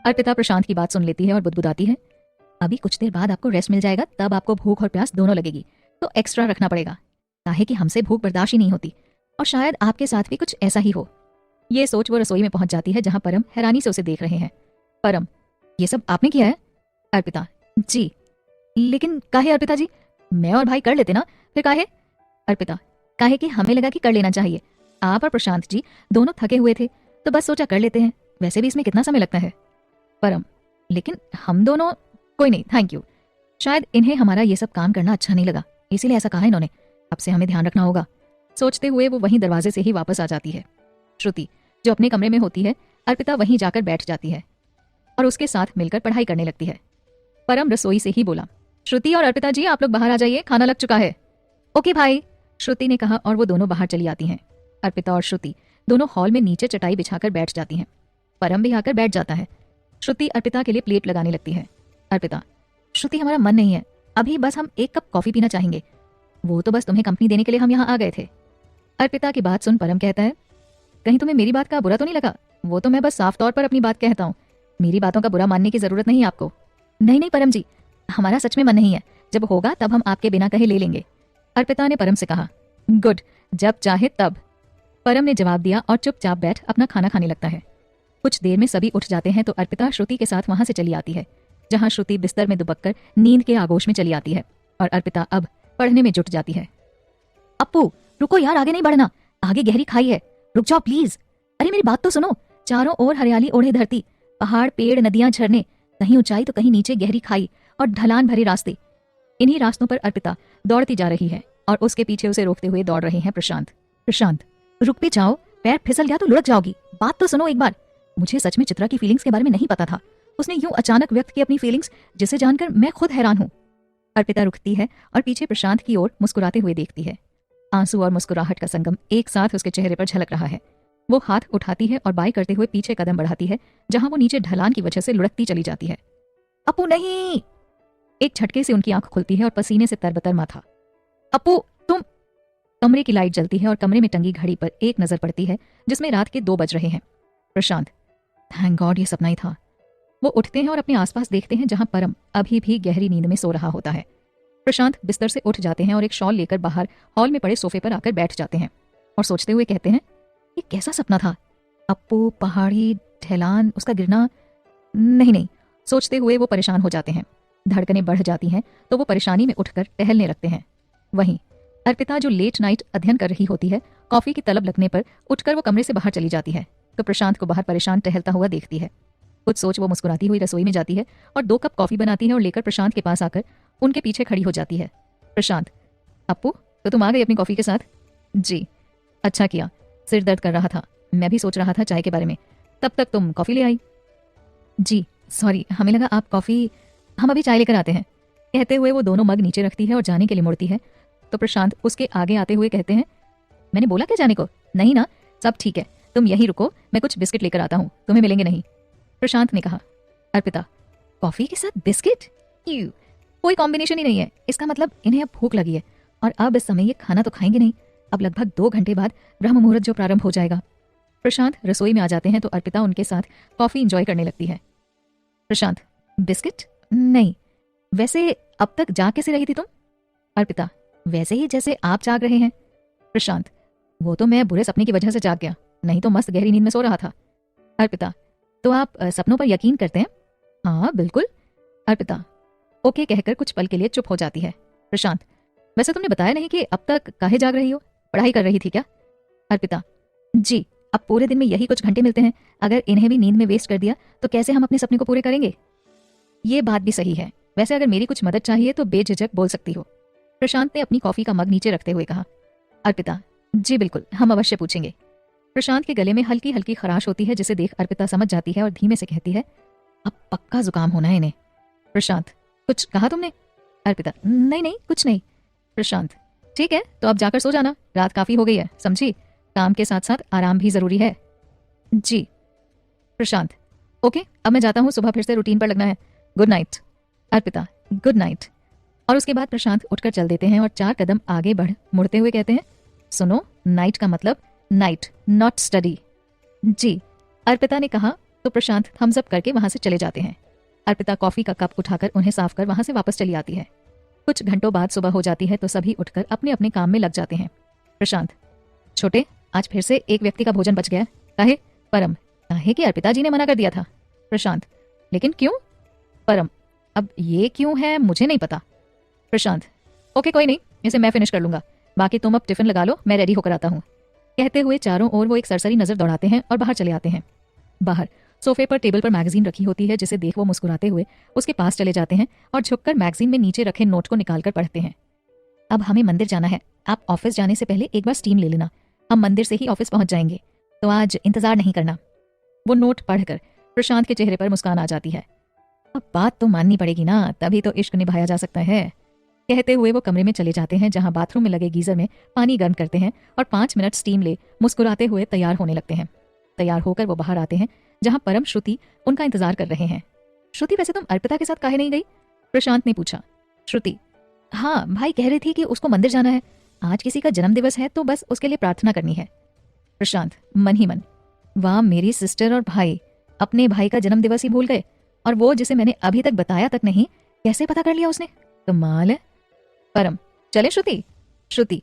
अर्पिता प्रशांत की बात सुन लेती है और बुदबुदाती है, अभी कुछ देर बाद आपको रेस्ट मिल जाएगा, तब आपको भूख और प्यास दोनों लगेगी, तो एक्स्ट्रा रखना पड़ेगा। काहे कि हमसे भूख बर्दाश्त ही नहीं होती, और शायद आपके साथ भी कुछ ऐसा ही हो। ये सोच वो रसोई में पहुंच जाती है जहां परम हैरानी से उसे देख रहे हैं। परम, ये सब आपने किया है? अर्पिता, जी। लेकिन काहे अर्पिता जी, मैं और भाई कर लेते ना, फिर काहे? अर्पिता, काहे कि हमें लगा कि कर लेना चाहिए। आप और प्रशांत जी दोनों थके हुए थे, तो बस सोचा कर लेते हैं, वैसे भी इसमें कितना समय लगता है। परम, लेकिन हम दोनों, कोई नहीं, थैंक यू। शायद इन्हें हमारा ये सब काम करना अच्छा नहीं लगा, इसीलिए ऐसा कहा इन्होंने। अब से हमें ध्यान रखना होगा। सोचते हुए वो वहीं दरवाजे से ही वापस आ जाती है। श्रुति जो अपने कमरे में होती है, अर्पिता वहीं जाकर बैठ जाती है और उसके साथ मिलकर पढ़ाई करने लगती है। परम रसोई से ही बोला, श्रुति और अर्पिता जी आप लोग बाहर आ जाइए, खाना लग चुका है। ओके भाई, श्रुति ने कहा और वो दोनों बाहर चली आती हैं। अर्पिता और श्रुति दोनों हॉल में नीचे चटाई बिछाकर बैठ जाती हैं। परम भी आकर बैठ जाता है। श्रुति अर्पिता के लिए प्लेट लगाने लगती है। अर्पिता, श्रुति हमारा मन नहीं है, अभी बस हम एक कप कॉफी पीना चाहेंगे। वो तो बस तुम्हें कंपनी देने के लिए हम यहाँ आ गए थे। अर्पिता की बात सुन परम कहता है, कहीं तुम्हें मेरी बात का बुरा तो नहीं लगा? वो तो मैं बस साफ तौर पर अपनी बात कहता हूँ, मेरी बातों का बुरा मानने की जरूरत नहीं आपको। नहीं नहीं परम जी, हमारा सच में मन नहीं है, जब होगा तब हम आपके बिना कहे ले लेंगे। अर्पिता ने परम से कहा। गुड, जब चाहे तब, परम ने जवाब दिया और चुपचाप बैठ अपना खाना खाने लगता है। कुछ देर में सभी उठ जाते हैं तो अर्पिता श्रुति के साथ वहां से चली आती है, जहां श्रुति बिस्तर में दुबक कर नींद के आगोश में चली आती है और अर्पिता अब पढ़ने में जुट जाती है। अप्पू रुको यार, आगे नहीं बढ़ना, आगे गहरी खाई है, रुक जाओ प्लीज। अरे मेरी बात तो सुनो, चारों ओर हरियाली ओढ़े धरती, पहाड़ पेड़ नदियां झरने, कहीं ऊंचाई तो कहीं नीचे गहरी खाई और ढलान भरे रास्ते। इन्हीं रास्तों पर अर्पिता दौड़ती जा रही है और उसके पीछे उसे रोकते हुए दौड़ रहे हैं प्रशांत। प्रशांत, रुक भी जाओ, पैर फिसल गया तो लुढ़क जाओगी, बात तो सुनो एक बार। मुझे सच में चित्रा की फीलिंग्स के बारे में नहीं पता था, उसने यूं अचानक व्यक्त की अपनी फीलिंग्स, जिसे जानकर मैं खुद हैरान हूं। अर्पिता रुकती है और पीछे प्रशांत की ओर मुस्कुराते हुए देखती है। आंसू और मुस्कुराहट का संगम एक साथ उसके चेहरे पर झलक रहा है। वो हाथ उठाती है और बाई करते हुए पीछे कदम बढ़ाती है, जहां वो नीचे ढलान की वजह से लुढ़कती चली जाती है। अपू नहीं! एक झटके से उनकी आंख खुलती है और पसीने से तरबतर माथा। अपू तुम! कमरे की लाइट जलती है और कमरे में टंगी घड़ी पर एक नजर पड़ती है जिसमें रात के 2 बज रहे हैं। प्रशांत, थैंक गॉड ये सपना ही था। वो उठते हैं और अपने आसपास देखते हैं जहां परम अभी भी गहरी नींद में सो रहा होता है। प्रशांत बिस्तर से उठ जाते हैं और एक शॉल लेकर बाहर हॉल में पड़े सोफे पर आकर बैठ जाते हैं और सोचते हुए कहते हैं, ये कैसा सपना था? अप्पू, पहाड़ी, ढलान, उसका गिरना, नहीं नहीं। सोचते हुए वो परेशान हो जाते हैं। धड़कनें बढ़ जाती हैं तो वो परेशानी में उठकर टहलने लगते हैं। वहीं अर्पिता जो लेट नाइट अध्ययन कर रही होती है, कॉफी की तलब लगने पर उठकर वो कमरे से बाहर चली जाती है तो प्रशांत को बाहर परेशान टहलता हुआ देखती है। कुछ सोच वो मुस्कुराती हुई रसोई में जाती है और 2 कप कॉफी बनाती है और लेकर प्रशांत के पास आकर उनके पीछे खड़ी हो जाती है। प्रशांत, अप्पू तो तुम आ गई अपनी कॉफी के साथ? जी, अच्छा किया, सिर दर्द कर रहा था, मैं भी सोच रहा था चाय के बारे में, तब तक तुम कॉफी ले आई। जी सॉरी, हमें लगा आप कॉफी, हम अभी चाय लेकर आते हैं। कहते हुए वो दोनों मग नीचे रखती है और जाने के लिए मुड़ती है तो प्रशांत उसके आगे आते हुए कहते हैं, मैंने बोला क्या जाने को? नहीं ना, सब ठीक है, तुम यहीं रुको, मैं कुछ बिस्किट लेकर आता हूँ, तुम्हें मिलेंगे नहीं। प्रशांत ने कहा। अर्पिता, कॉफी के साथ बिस्किट? कोई कॉम्बिनेशन ही नहीं है, इसका मतलब इन्हें अब भूख लगी है और अब इस समय ये खाना तो खाएंगे नहीं। अब लगभग 2 घंटे बाद ब्रह्म मुहूर्त जो प्रारंभ हो जाएगा। प्रशांत रसोई में आ जाते हैं तो अर्पिता उनके साथ कॉफी एंजॉय करने लगती है। प्रशांत, बिस्किट नहीं, वैसे अब तक जाग कैसे रही थी तुम? अर्पिता, वैसे ही जैसे आप जाग रहे हैं। प्रशांत, वो तो मैं बुरे सपने की वजह से जाग गया, नहीं तो मस्त गहरी नींद में सो रहा था। अर्पिता, तो आप सपनों पर यकीन करते हैं? हाँ बिल्कुल। अर्पिता, ओके कहकर कुछ पल के लिए चुप हो जाती है। प्रशांत, वैसे तुमने बताया नहीं कि अब तक काहे जाग रही हो, पढ़ाई कर रही थी क्या? अर्पिता, जी, अब पूरे दिन में यही कुछ घंटे मिलते हैं, अगर इन्हें भी नींद में वेस्ट कर दिया तो कैसे हम अपने सपने को पूरे करेंगे? ये बात भी सही है, वैसे अगर मेरी कुछ मदद चाहिए तो बेझिझक बोल सकती हो। प्रशांत ने अपनी कॉफी का मग नीचे रखते हुए कहा। अर्पिता, जी बिल्कुल, हम अवश्य पूछेंगे। प्रशांत के गले में हल्की हल्की खराश होती है जिसे देख अर्पिता समझ जाती है और धीमे से कहती है, अब पक्का जुकाम होना है इन्हें। प्रशांत, कुछ कहा तुमने? अर्पिता, नहीं नहीं कुछ नहीं। प्रशांत, ठीक है तो अब जाकर सो जाना, रात काफी हो गई है, समझी, काम के साथ साथ आराम भी जरूरी है। जी। प्रशांत, ओके अब मैं जाता हूँ, सुबह फिर से रूटीन पर लगना है, good night. Arpita, good night. और उसके बाद प्रशांत उठकर चल देते हैं और 4 कदम आगे बढ़ मुड़ते हुए कहते हैं, सुनो, नाइट का मतलब नाइट, नॉट स्टडी। जी। अर्पिता ने कहा तो प्रशांत थम्स अप करके वहां से चले जाते हैं। अर्पिता कॉफी का कप उठाकर उन्हें साफ कर वहां से वापस चली आती है। कुछ घंटों बाद सुबह हो जाती है तो सभी उठकर अपने अपने काम में लग जाते हैं। प्रशांत, छोटे, आज फिर से एक व्यक्ति का भोजन बच गया। काहे? परम, काहे कि अर्पिता जी ने मना कर दिया था। प्रशांत, लेकिन क्यों? परम, अब ये क्यों है मुझे नहीं पता। प्रशांत, ओके कोई नहीं, इसे मैं फिनिश कर लूंगा, बाकी तुम अब टिफिन लगा लो, मैं रेडी होकर आता हूँ। कहते हुए चारों ओर वो एक सरसरी नजर दौड़ाते हैं और बाहर चले आते हैं। बाहर सोफे पर टेबल पर मैगजीन रखी होती है, जिसे देख वो मुस्कुराते हुए उसके पास चले जाते हैं और झुककर मैगजीन में नीचे रखे नोट को निकालकर पढ़ते हैं। अब हमें मंदिर जाना है, आप ऑफिस जाने से पहले एक बार स्टीम ले लेना, हम मंदिर से ही ऑफिस पहुंच जाएंगे, तो आज इंतजार नहीं करना। वो नोट पढ़कर प्रशांत के चेहरे पर मुस्कान आ जाती है। अब बात तो माननी पड़ेगी ना, तभी तो इश्क निभाया जा सकता है। कहते हुए वो कमरे में चले जाते हैं, जहां बाथरूम में लगे गीजर में पानी गर्म करते हैं और 5 मिनट स्टीम ले मुस्कुराते हुए तैयार होने लगते हैं। तैयार होकर वो बाहर आते हैं, जहां परम, श्रुति उनका इंतजार कर रहे हैं। श्रुति, वैसे तुम अर्पिता के साथ काहे नहीं गई? प्रशांत ने पूछा। श्रुति, हाँ भाई कह रही थी कि उसको मंदिर जाना है, आज किसी का जन्मदिवस है तो बस उसके लिए प्रार्थना करनी है। प्रशांत मन ही मन, वाह मेरी सिस्टर और भाई, अपने भाई का जन्मदिवस ही भूल गए, और वो जिसे मैंने अभी तक बताया तक नहीं, कैसे पता कर लिया उसने, कमाल है। परम, चले श्रुति? श्रुति,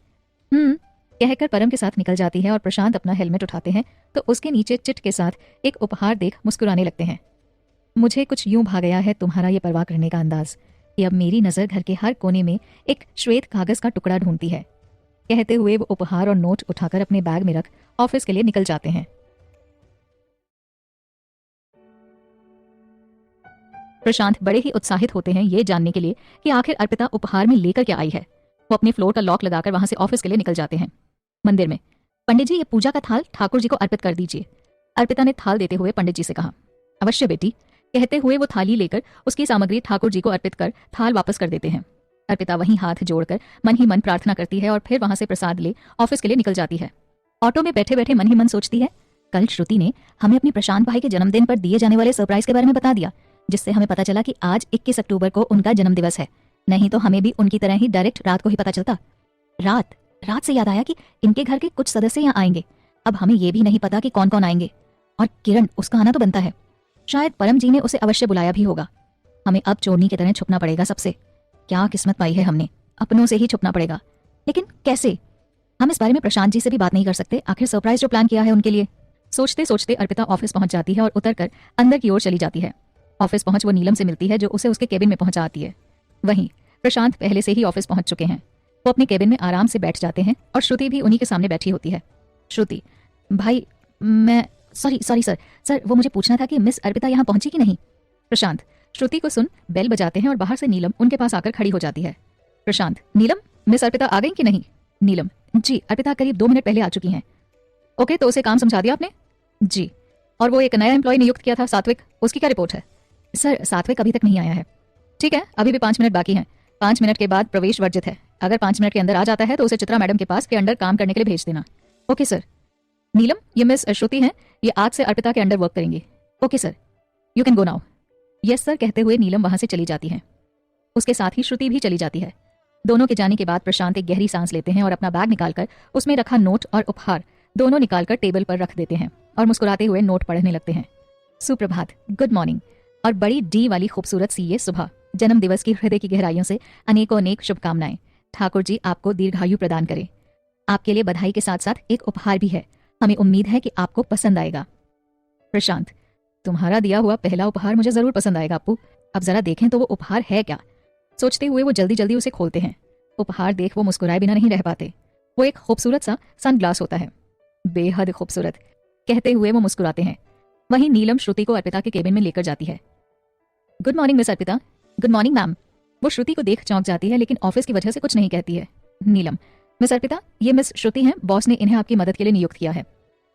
कहकर परम के साथ निकल जाती है और प्रशांत अपना हेलमेट उठाते हैं तो उसके नीचे चिट के साथ एक उपहार देख मुस्कुराने लगते हैं। मुझे कुछ यूं भा गया है तुम्हारा ये परवाह करने का अंदाज कि अब मेरी नजर घर के हर कोने में एक श्वेत कागज का टुकड़ा ढूंढती है। कहते हुए वो उपहार और नोट उठाकर अपने बैग में रख ऑफिस के लिए निकल जाते हैं। प्रशांत बड़े ही उत्साहित होते हैं ये जानने के लिए कि आखिर अर्पिता उपहार में लेकर क्या आई है। वो अपने फ्लोर का लॉक लगाकर वहां से ऑफिस के लिए निकल जाते हैं। मंदिर में, पंडित जी ये पूजा का थाल ठाकुर जी को अर्पित कर दीजिए, अर्पिता ने थाल देते हुए पंडित जी से कहा। अवश्य बेटी, कहते हुए वो थाली लेकर उसकी सामग्री ठाकुर जी को अर्पित कर थाल वापस कर देते हैं। अर्पिता वहीं हाथ जोड़कर मन ही मन प्रार्थना करती है और फिर वहां से प्रसाद ले ऑफिस के लिए निकल जाती है। ऑटो में बैठे बैठे मन ही मन सोचती है, कल श्रुति ने हमें अपनी प्रशांत भाई के जन्मदिन पर दिए जाने वाले सरप्राइज के बारे में बता दिया, जिससे हमें पता चला कि आज 21 अक्टूबर को उनका जन्मदिवस है, नहीं तो हमें भी उनकी तरह ही डायरेक्ट रात को ही पता चलता। रात से याद आया कि इनके घर के कुछ सदस्य यहाँ आएंगे, अब हमें ये भी नहीं पता कि कौन कौन आएंगे, और किरण, उसका आना तो बनता है, शायद परम जी ने उसे अवश्य बुलाया भी होगा। हमें अब चोरनी की तरह छुपना पड़ेगा सबसे, क्या किस्मत पाई है हमने, अपनों से ही छुपना पड़ेगा, लेकिन कैसे? हम इस बारे में प्रशांत जी से भी बात नहीं कर सकते, आखिर सरप्राइज जो प्लान किया है उनके लिए। सोचते सोचते अर्पिता ऑफिस पहुंच जाती है और उतरकर अंदर की ओर चली जाती है। ऑफिस पहुंच वो नीलम से मिलती है, जो उसे उसके केबिन में पहुंचा आती है। वहीं प्रशांत पहले से ही ऑफिस पहुंच चुके हैं। वो अपने केबिन में आराम से बैठ जाते हैं और श्रुति भी उन्हीं के सामने बैठी होती है। श्रुति, भाई मैं सॉरी सर, वो मुझे पूछना था कि मिस अर्पिता यहाँ पहुंची कि नहीं। प्रशांत, श्रुति को सुन बेल बजाते हैं और बाहर से नीलम उनके पास आकर खड़ी हो जाती है। प्रशांत, नीलम, मिस अर्पिता आ गई कि नहीं? नीलम, जी अर्पिता करीब 2 मिनट पहले आ चुकी हैं। ओके, तो उसे काम समझा दिया आपने? जी। और वो एक नया एम्प्लॉय नियुक्त किया था सात्विक, उसकी क्या रिपोर्ट है? सर सात्विक अभी तक नहीं आया है। ठीक है, अभी भी 5 मिनट बाकी हैं, 5 मिनट के बाद प्रवेश वर्जित है, अगर 5 मिनट के अंदर आ जाता है तो उसे चित्रा मैडम के पास के अंडर काम करने के लिए भेज देना। Okay sir. नीलम, ये मिस श्रुति हैं, ये आज से अर्पिता के अंडर वर्क करेंगी। Okay sir, you can go now. Yes sir, कहते हुए नीलम वहां से चली जाती है। उसके साथ ही श्रुति भी चली जाती है। दोनों के जाने के बाद प्रशांत एक गहरी सांस लेते हैं और अपना बैग निकालकर उसमें रखा नोट और उपहार दोनों निकालकर टेबल पर रख देते हैं और मुस्कुराते हुए नोट पढ़ने लगते हैं। सुप्रभात, गुड मॉर्निंग, और बड़ी डी वाली खूबसूरत सी ये सुबह, जन्म दिवस की हृदय की गहराइयों से अनेकों अनेक शुभकामनाएं। ठाकुर जी आपको दीर्घायु प्रदान करे। आपके लिए बधाई के साथ साथ एक उपहार भी है, हमें उम्मीद है कि आपको पसंद आएगा। प्रशांत, तुम्हारा दिया हुआ पहला उपहार मुझे जरूर पसंद आएगा अप्पू, अब जरा देखें तो वो उपहार है क्या। सोचते हुए वो जल्दी जल्दी उसे खोलते हैं। उपहार देख वो मुस्कुराए बिना नहीं रह पाते। वो एक खूबसूरत सा सनग्लास होता है, बेहद खूबसूरत, कहते हुए वो मुस्कुराते हैं। वहीं नीलम श्रुति को अर्पिता के केबिन में लेकर जाती है। Good morning miss Arpita. Good morning ma'am. वो श्रुति को देख चौंक जाती है, लेकिन ऑफिस की वजह से कुछ नहीं कहती है। नीलम, मिस अर्पिता, ये मिस श्रुति हैं, बॉस ने इन्हें आपकी मदद के लिए नियुक्त किया है।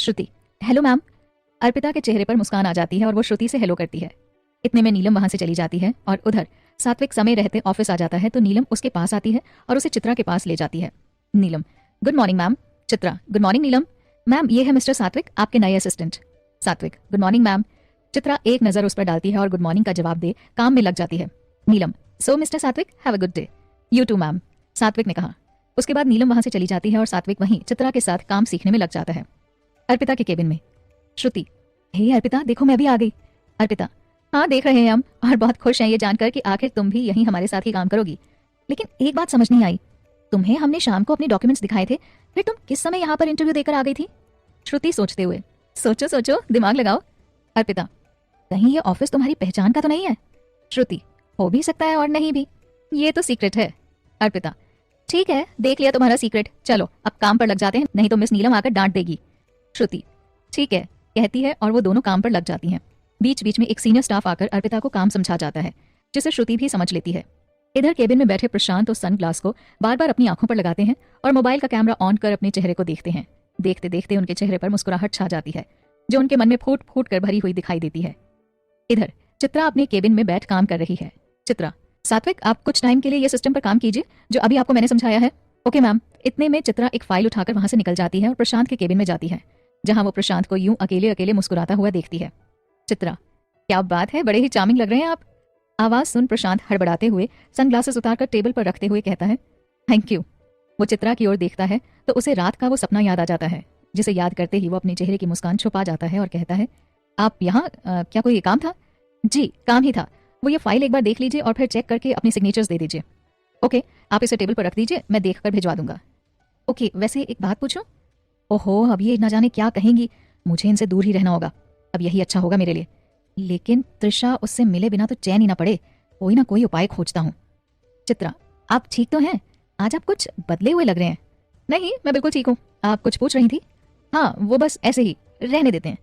श्रुति, हेलो मैम। अर्पिता के चेहरे पर मुस्कान आ जाती है और वो श्रुति से हेलो करती है। इतने में नीलम वहां से चली जाती है और उधर सात्विक समय रहते ऑफिस आ जाता है तो नीलम उसके पास आती है और उसे चित्रा के पास ले जाती है। Neelam, good morning ma'am. Chitra, good morning Neelam. Ma'am ये है मिस्टर सात्विक, आपके नए असिस्टेंट। सात्विक, गुड मॉर्निंग मैम। चित्रा एक नजर उस पर डालती है और गुड मॉर्निंग का जवाब दे काम में लग जाती है। Neelam, so mister Satvik, have a good day. You too ma'am, Satvik ने कहा। उसके बाद नीलम वहां से चली जाती है और सात्विक वहीं चित्रा के साथ काम सीखने में लग जाता है। अर्पिता के केबिन में, श्रुति, हे अर्पिता, देखो मैं भी आ गई। अर्पिता, हाँ देख रहे हैं हम, और बहुत खुश हैं ये जानकर कि आखिर तुम भी यहीं हमारे साथ ही काम करोगी। लेकिन एक बात समझ नहीं आई, तुम्हें हमने शाम को अपने डॉक्यूमेंट्स दिखाए थे, फिर तुम किस समय यहाँ पर इंटरव्यू देकर आ गई थी? श्रुति सोचते हुए, सोचो सोचो, दिमाग लगाओ। अर्पिता, कहीं ये ऑफिस तुम्हारी पहचान का तो नहीं है? श्रुति, हो भी सकता है और नहीं भी, ये तो सीक्रेट है। अर्पिता, ठीक है, देख लिया तुम्हारा सीक्रेट, चलो अब काम पर लग जाते हैं, नहीं तो मिस नीलम आकर डांट देगी। श्रुति, ठीक है, कहती है और वो दोनों काम पर लग जाती हैं। बीच बीच में एक सीनियर स्टाफ आकर अर्पिता को काम समझा जाता है, जिसे श्रुति भी समझ लेती है। इधर केबिन में बैठे प्रशांत और सनग्लास को बार बार अपनी आंखों पर लगाते हैं और मोबाइल का कैमरा ऑन कर अपने चेहरे को देखते हैं। देखते देखते उनके चेहरे पर मुस्कुराहट छा जाती है, जो उनके मन में फूट फूट कर भरी हुई दिखाई देती है। इधर चित्रा अपने केबिन में बैठ काम कर रही है। चित्रा, सात्विक, आप कुछ टाइम के लिए ये सिस्टम पर काम कीजिए जो अभी आपको मैंने समझाया है। Okay ma'am. इतने में चित्रा एक फाइल उठाकर वहां से निकल जाती है और प्रशांत के केबिन में जाती है, जहां वो प्रशांत को यूं अकेले अकेले मुस्कुराता हुआ देखती है। चित्रा, क्या बात है, बड़े ही चार्मिंग लग रहे हैं आप। आवाज सुन प्रशांत हड़बड़ाते हुए सनग्लासेस उतारकर टेबल पर रखते हुए कहता है, थैंक यू। वो चित्रा की ओर देखता है तो उसे रात का वो सपना याद आ जाता है, जिसे याद करते ही वो अपने चेहरे की मुस्कान छुपा जाता है और कहता है, आप यहाँ क्या कोई काम था? जी, काम ही था। वो ये फाइल एक बार देख लीजिए और फिर चेक करके अपनी सिग्नेचर्स दे दीजिए। ओके, आप इसे टेबल पर रख दीजिए, मैं देखकर भिजवा दूंगा। ओके, वैसे एक बात पूछूं? ओहो, अब ये ना जाने क्या कहेंगी, मुझे इनसे दूर ही रहना होगा, अब यही अच्छा होगा मेरे लिए। लेकिन त्रिशा उससे मिले बिना तो चैन ही ना पड़े, कोई ना कोई उपाय खोजता हूँ। चित्रा, आप ठीक तो हैं? आज आप कुछ बदले हुए लग रहे हैं। नहीं, मैं बिल्कुल ठीक हूँ। आप कुछ पूछ रही थी? हाँ, वो बस ऐसे ही, रहने देते हैं।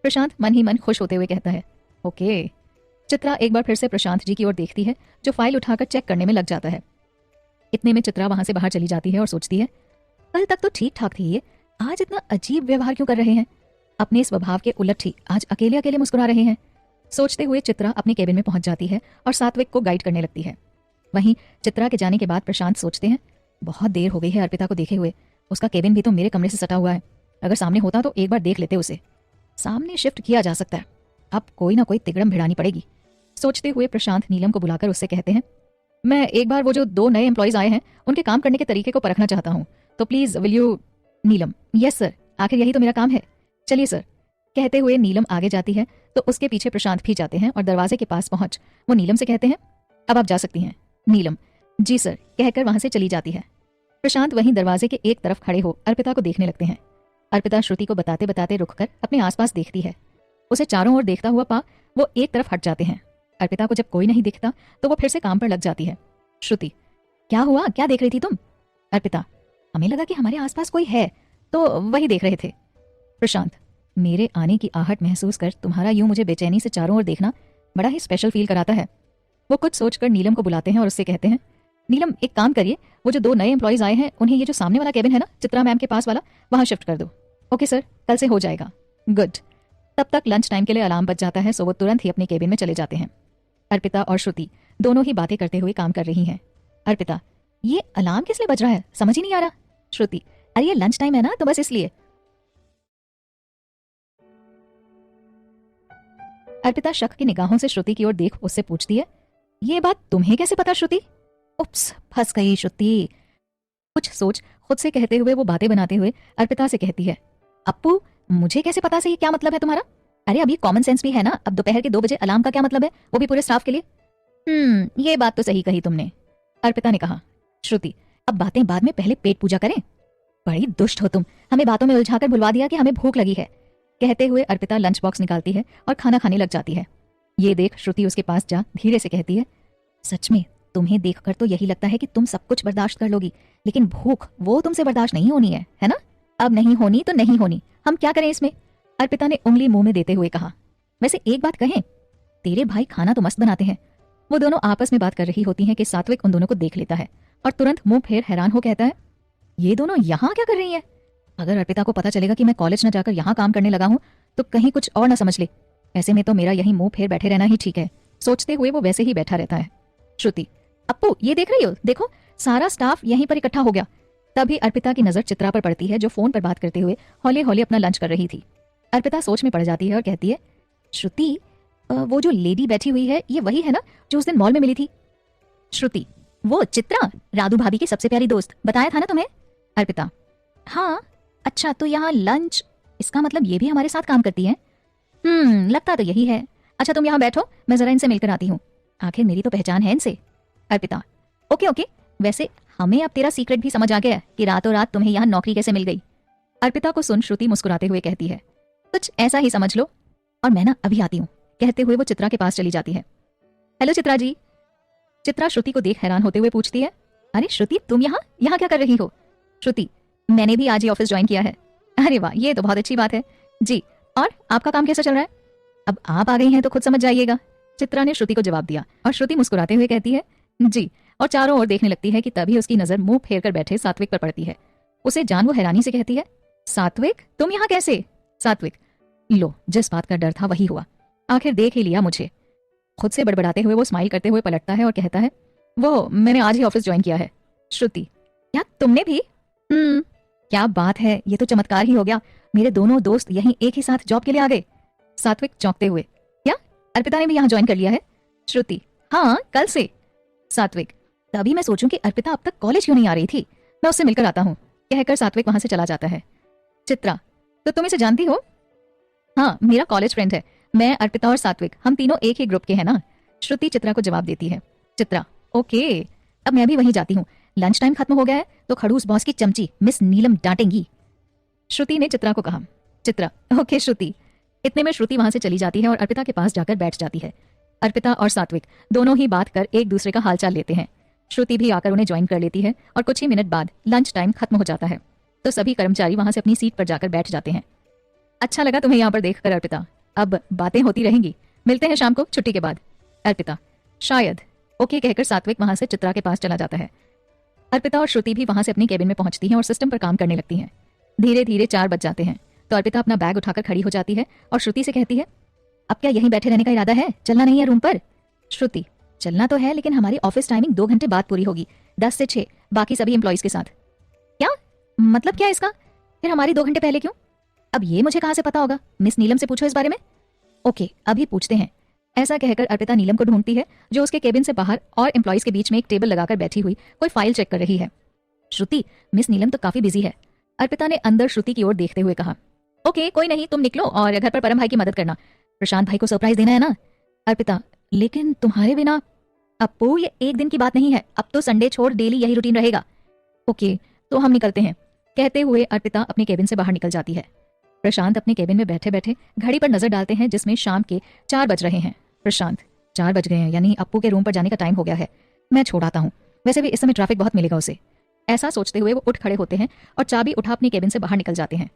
प्रशांत मन ही मन खुश होते हुए कहता है, ओके। चित्रा एक बार फिर से प्रशांत जी की ओर देखती है, जो फाइल उठाकर चेक करने में लग जाता है। इतने में चित्रा वहां से बाहर चली जाती है और सोचती है, कल तक तो ठीक ठाक थी ये, आज इतना अजीब व्यवहार क्यों कर रहे हैं? अपने स्वभाव के उलट ही आज अकेले अकेले मुस्कुरा रहे हैं। सोचते हुए चित्रा अपने केबिन में पहुंच जाती है और सात्विक को गाइड करने लगती है। वहीं चित्रा के जाने के बाद प्रशांत सोचते हैं, बहुत देर हो गई है अर्पिता को देखे हुए, उसका केबिन भी तो मेरे कमरे से सटा हुआ है, अगर सामने होता तो एक बार देख लेते उसे। सामने शिफ्ट किया जा सकता है, अब कोई ना कोई तिगड़म भिड़ानी पड़ेगी। सोचते हुए प्रशांत नीलम को बुलाकर उससे कहते हैं, मैं एक बार वो जो 2 नए एम्प्लॉयज आए हैं उनके काम करने के तरीके को परखना चाहता हूँ, तो please will you? Neelam, yes sir, आखिर यही तो मेरा काम है, चलिए सर। कहते हुए नीलम आगे जाती है तो उसके पीछे प्रशांत भी जाते हैं और दरवाजे के पास पहुंच वो नीलम से कहते हैं, अब आप जा सकती हैं। नीलम, जी सर, कहकर वहां से चली जाती है। प्रशांत वहीं दरवाजे के एक तरफ खड़े हो अर्पिता को देखने लगते हैं। अर्पिता श्रुति को बताते बताते रुककर अपने आसपास देखती है। उसे चारों ओर देखता हुआ पा वो एक तरफ हट जाते हैं। अर्पिता को जब कोई नहीं दिखता तो वो फिर से काम पर लग जाती है। श्रुति, क्या हुआ, क्या देख रही थी तुम? अर्पिता, हमें लगा कि हमारे आसपास कोई है तो वही देख रहे थे। प्रशांत, मेरे आने की आहट महसूस कर तुम्हारा यूं मुझे बेचैनी से चारों ओर देखना बड़ा ही स्पेशल फील कराता है। वो कुछ सोचकर नीलम को बुलाते हैं और उससे कहते हैं, नीलम एक काम करिए, वो जो 2 नए एम्प्लॉयज आए हैं उन्हें ये जो सामने वाला केबिन है ना, चित्रा मैम के पास वाला, वहां शिफ्ट कर दो। ओके सर, कल से हो जाएगा। गुड। तब तक लंच टाइम के लिए अलार्म बज जाता है, सो वो तुरंत ही अपने केबिन में चले जाते हैं। अर्पिता और श्रुति दोनों ही बातें करते हुए काम कर रही हैं। अर्पिता, ये अलार्म किस लिए बज रहा है, समझ ही नहीं आ रहा। श्रुति, अरे ये लंच टाइम है ना, तो बस इसलिए। अर्पिता शक की निगाहों से श्रुति की ओर देख उससे पूछती है, ये बात तुम्हें कैसे पता श्रुति? उप्स, फंस गई श्रुति। कुछ सोच खुद से कहते हुए वो बातें बनाते हुए अर्पिता से कहती है, अप्पू, मुझे कैसे पता से ये क्या मतलब है तुम्हारा? अरे अब ये कॉमन सेंस भी है ना, अब दोपहर के 2 बजे अलार्म का क्या मतलब है, वो भी पूरे स्टाफ के लिए? ये बात तो सही कही तुमने, अर्पिता ने कहा। श्रुति, अब बातें बाद में, पहले पेट पूजा करें। बड़ी दुष्ट हो तुम, हमें बातों में उलझाकर बुलवा दिया कि हमें भूख लगी है। कहते हुए अर्पिता लंच बॉक्स निकालती है और खाना खाने लग जाती है। ये देख श्रुति उसके पास जा धीरे से कहती है, सच में तुम्हें देखकर तो यही लगता है कि तुम सब कुछ बर्दाश्त कर लोगी, लेकिन भूख वो तुमसे बर्दाश्त नहीं होनी है ना? अब नहीं होनी तो नहीं होनी, हम क्या करें इसमें? अर्पिता ने उंगली मुंह में देते हुए कहा। वैसे एक बात कहें, तेरे भाई खाना तो मस्त बनाते हैं। वो दोनों आपस में बात कर रही होती हैं कि सात्विक उन दोनों को देख लेता है और तुरंत मुंह फेर हैरान हो कहता है, ये दोनों यहाँ क्या कर रही है? अगर अर्पिता को पता चलेगा कि मैं कॉलेज न जाकर यहाँ काम करने लगा हूँ तो कहीं कुछ और न समझ ले। ऐसे में तो मेरा यही मुंह फेर बैठे रहना ही ठीक है। सोचते हुए वो वैसे ही बैठा रहता है। श्रुति, अप्पू ये देख रही हो, देखो सारा स्टाफ यहीं पर इकट्ठा हो गया। तभी अर्पिता की नजर चित्रा पर पड़ती है, जो फोन पर बात करते हुए हौले हौले अपना लंच कर रही थी। अर्पिता सोच में पड़ जाती है और कहती है, श्रुति, वो जो लेडी बैठी हुई है ये वही है ना जो उस दिन मॉल में मिली थी? श्रुति, वो चित्रा, राधु भाभी की सबसे प्यारी दोस्त, बताया था ना तुम्हें? अर्पिता, हाँ। अच्छा, तो यहाँ लंच, इसका मतलब ये भी हमारे साथ काम करती है? लगता तो यही है। अच्छा तुम यहाँ बैठो, मैं जरा इनसे मिलकर आती हूँ। आखिर मेरी तो पहचान है इनसे। अर्पिता, ओके ओके, वैसे हमें अब तेरा सीक्रेट भी समझ आ गया कि रातों रात तुम्हें यहाँ नौकरी कैसे मिल गई। अर्पिता को सुन श्रुति मुस्कुराते हुए कहती है, कुछ ऐसा ही समझ लो, और मैं ना अभी आती हूँ। कहते हुए वो चित्रा के पास चली जाती है। हेलो चित्रा जी। चित्रा श्रुति को देख हैरान होते हुए पूछती है, अरे श्रुति तुम यहाँ यहाँ क्या कर रही हो? श्रुति, मैंने भी आज ही ऑफिस ज्वाइन किया है। अरे वाह, ये तो बहुत अच्छी बात है जी। और आपका काम कैसा चल रहा है? अब आप आ गई हैं तो खुद समझ जाइएगा, चित्रा ने श्रुति को जवाब दिया। और श्रुति मुस्कुराते हुए कहती है, जी, और चारों ओर देखने लगती है कि तभी उसकी नजर मुंह फेर कर बैठे सात्विक पर पड़ती है। उसे जान वो हैरानी से कहती है, सात्विक तुम यहाँ कैसे? सात्विक, लो जिस बात का डर था वही हुआ, आखिर देख ही लिया मुझे। खुद से बड़बड़ाते हुए वो स्माइल करते हुए पलटता है और कहता है, वो मैंने आज ही ऑफिस ज्वाइन किया है। श्रुति, क्या तुमने भी? क्या बात है, ये तो चमत्कार ही हो गया, मेरे दोनों दोस्त यहीं एक ही साथ जॉब के लिए आ गए। सात्विक चौंकते हुए, क्या अर्पिता ने भी यहाँ ज्वाइन कर लिया है? श्रुति, हाँ कल से। सात्विक, तभी मैं सोचूं कि अर्पिता अब तक कॉलेज क्यों नहीं आ रही थी, मैं उससे मिलकर आता हूँ, कहकर सात्विक वहां से चला जाता है। चित्रा, तो तुम इसे जानती हो? हाँ, मेरा कॉलेज फ्रेंड है, मैं अर्पिता और सात्विक हम तीनों एक ही ग्रुप के हैं ना, श्रुति चित्रा को जवाब देती है। चित्रा, ओके, अब मैं भी वहीं जाती हूँ, लंच टाइम खत्म हो गया है तो खड़ूस बॉस की चमची मिस नीलम डांटेंगी, श्रुति ने चित्रा को कहा। चित्रा, ओके श्रुति। इतने में श्रुति वहां से चली जाती है और अर्पिता के पास जाकर बैठ जाती है। अर्पिता और सात्विक दोनों ही बात कर एक दूसरे का हालचाल लेते हैं। श्रुति भी आकर उन्हें ज्वाइन कर लेती है और कुछ ही मिनट बाद लंच टाइम खत्म हो जाता है तो सभी कर्मचारी वहां से अपनी सीट पर जाकर बैठ जाते हैं। अच्छा लगा तुम्हें यहाँ पर देखकर अर्पिता, अब बातें होती रहेंगी, मिलते हैं शाम को छुट्टी के बाद। अर्पिता, शायद। ओके कहकर सात्विक वहां से चित्रा के पास चला जाता है। अर्पिता और श्रुति भी वहां से अपनी केबिन में पहुंचती हैं और सिस्टम पर काम करने लगती हैं। धीरे धीरे 4 बज जाते हैं तो अर्पिता अपना बैग उठाकर खड़ी हो जाती है और श्रुति से कहती है, अब क्या यहीं बैठे रहने का इरादा है, चलना नहीं है रूम पर? श्रुति, चलना तो है लेकिन हमारी ऑफिस टाइमिंग 2 घंटे बाद पूरी होगी, 10 से 6, बाकी सभी एम्प्लॉइज के साथ। क्या मतलब क्या इसका? फिर हमारी 2 घंटे पहले क्यों? अब ये मुझे कहां से पता होगा, मिस नीलम से पूछो इस बारे में। ओके, अभी पूछते हैं। ऐसा कहकर अर्पिता नीलम को ढूंढती है जो उसके केबिन से बाहर और एम्प्लॉइज के बीच में एक टेबल लगाकर बैठी हुई कोई फाइल चेक कर रही है। श्रुति, मिस नीलम तो काफी बिजी है, अर्पिता ने अंदर श्रुति की ओर देखते हुए कहा। ओके कोई नहीं, तुम निकलो और घर पर परम भाई की मदद करना, प्रशांत भाई को सरप्राइज देना है ना। अर्पिता, लेकिन तुम्हारे बिना? अप्पू, ये एक दिन की बात नहीं है, अब तो संडे छोड़ डेली यही रूटीन रहेगा। ओके तो हम निकलते हैं, कहते हुए अर्पिता अपनी केबिन से बाहर निकल जाती है। प्रशांत अपने केबिन में बैठे बैठे घड़ी पर नजर डालते हैं जिसमें शाम के 4 बज रहे हैं। प्रशांत, 4 बज गए हैं, यानी अप्पू के रूम पर जाने का टाइम हो गया है, मैं छोड़ आता हूँ, वैसे भी इस समय ट्रैफिक बहुत मिलेगा उसे। ऐसा सोचते हुए वो उठ खड़े होते हैं और चाबी उठा अपनी केबिन से बाहर निकल जाते हैं।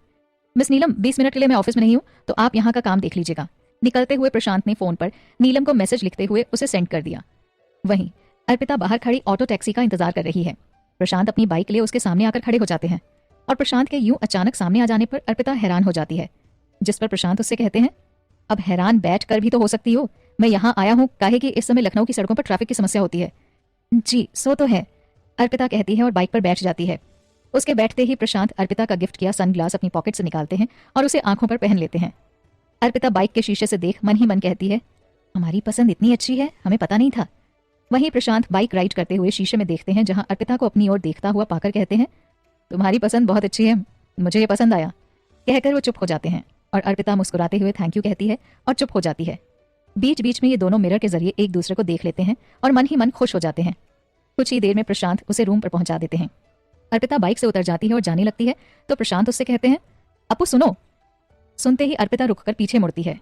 मिस नीलम, 20 मिनट के लिए मैं ऑफिस में नहीं हूँ तो आप यहाँ का काम देख लीजिएगा। निकलते हुए प्रशांत ने फोन पर नीलम को मैसेज लिखते हुए उसे सेंड कर दिया। वहीं अर्पिता बाहर खड़ी ऑटो टैक्सी का इंतजार कर रही है। प्रशांत अपनी बाइक लिए उसके सामने आकर खड़े हो जाते हैं और प्रशांत के यूं अचानक सामने आ जाने पर अर्पिता हैरान हो जाती है, जिस पर प्रशांत उससे कहते हैं, अब हैरान बैठ कर भी तो हो सकती हो, मैं यहाँ आया हूँ काहे कि इस समय लखनऊ की सड़कों पर ट्रैफिक की समस्या होती है। जी सो तो है, अर्पिता कहती है और बाइक पर बैठ जाती है। उसके बैठते ही प्रशांत अर्पिता का गिफ्ट किया सनग्लास अपनी पॉकेट से निकालते हैं और उसे आंखों पर पहन लेते हैं। अर्पिता बाइक के शीशे से देख मन ही मन कहती है, हमारी पसंद इतनी अच्छी है, हमें पता नहीं था। वहीं प्रशांत बाइक राइड करते हुए शीशे में देखते हैं जहां अर्पिता को अपनी ओर देखता हुआ पाकर कहते हैं, तुम्हारी पसंद बहुत अच्छी है, मुझे ये पसंद आया। कहकर वो चुप हो जाते हैं और अर्पिता मुस्कुराते हुए थैंक यू कहती है और चुप हो जाती है। बीच बीच में ये दोनों मिरर के जरिए एक दूसरे को देख लेते हैं और मन ही मन खुश हो जाते हैं। कुछ ही देर में प्रशांत उसे रूम पर पहुंचा देते हैं। अर्पिता बाइक से उतर जाती है और जाने लगती है तो प्रशांत उससे कहते हैं, अपू सुनो। सुनते ही अर्पिता रुककर पीछे मुड़ती है।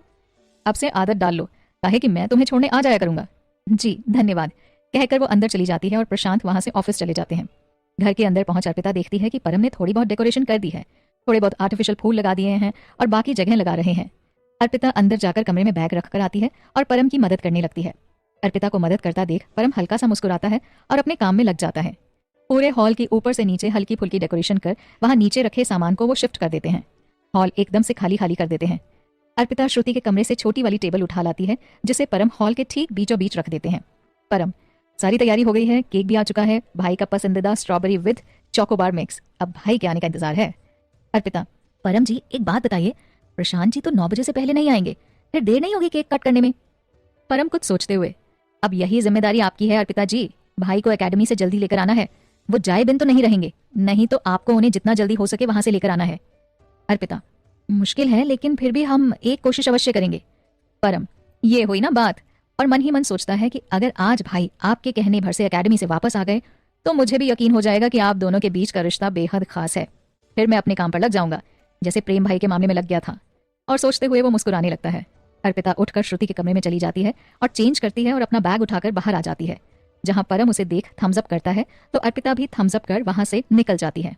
अब से आदत डाल लो, काहे कि मैं तुम्हें छोड़ने आ जाया करूंगा। जी धन्यवाद, कहकर वो अंदर चली जाती है और प्रशांत वहां से ऑफिस चले जाते हैं। घर के अंदर पहुंच अर्पिता देखती है कि परम ने थोड़ी बहुत डेकोरेशन कर दी है, थोड़े बहुत आर्टिफिशियल फूल लगा दिए हैं और बाकी जगह लगा रहे हैं। अर्पिता अंदर जाकर कमरे में बैग रखकर आती है और परम की मदद करने लगती है। अर्पिता को मदद करता देख परम हल्का सा मुस्कुराता है और अपने काम में लग जाता है। पूरे हॉल की ऊपर से नीचे हल्की फुल्की डेकोरेशन कर वहां नीचे रखे सामान को वो शिफ्ट कर देते हैं। हॉल एकदम से खाली खाली कर देते हैं। अर्पिता श्रुति के कमरे से छोटी वाली टेबल उठा लाती है जिसे परम हॉल के ठीक बीचों बीच रख देते हैं। परम, सारी तैयारी हो गई है, केक भी आ चुका है, भाई का पसंदीदा स्ट्रॉबेरी विद चोकोबार मिक्स, अब भाई के आने का इंतजार है। अर्पिता, परम जी एक बात बताइए, प्रशांत जी तो 9 बजे से पहले नहीं आएंगे, फिर देर नहीं होगी केक कट करने में? परम कुछ सोचते हुए, अब यही जिम्मेदारी आपकी है अर्पिता जी, भाई को एकेडमी से जल्दी लेकर आना है, वो जाए बिन तो नहीं रहेंगे, नहीं तो आपको उन्हें जितना जल्दी हो सके वहां से लेकर आना है। अर्पिता, मुश्किल है, लेकिन फिर भी हम एक कोशिश अवश्य करेंगे। परम, ये हुई ना बात। और मन ही मन सोचता है कि अगर आज भाई आपके कहने भर से एकेडमी से वापस आ गए तो मुझे भी यकीन हो जाएगा कि आप दोनों के बीच का रिश्ता बेहद खास है। फिर मैं अपने काम पर लग जाऊंगा, जैसे प्रेम भाई के मामले में लग गया था। और सोचते हुए वो मुस्कुराने लगता है। अर्पिता उठकर श्रुति के कमरे में चली जाती है और चेंज करती है और अपना बैग उठाकर बाहर आ जाती है। जहां परम उसे देख थम्स अप करता है तो अर्पिता भी थम्स अप कर वहां से निकल जाती है।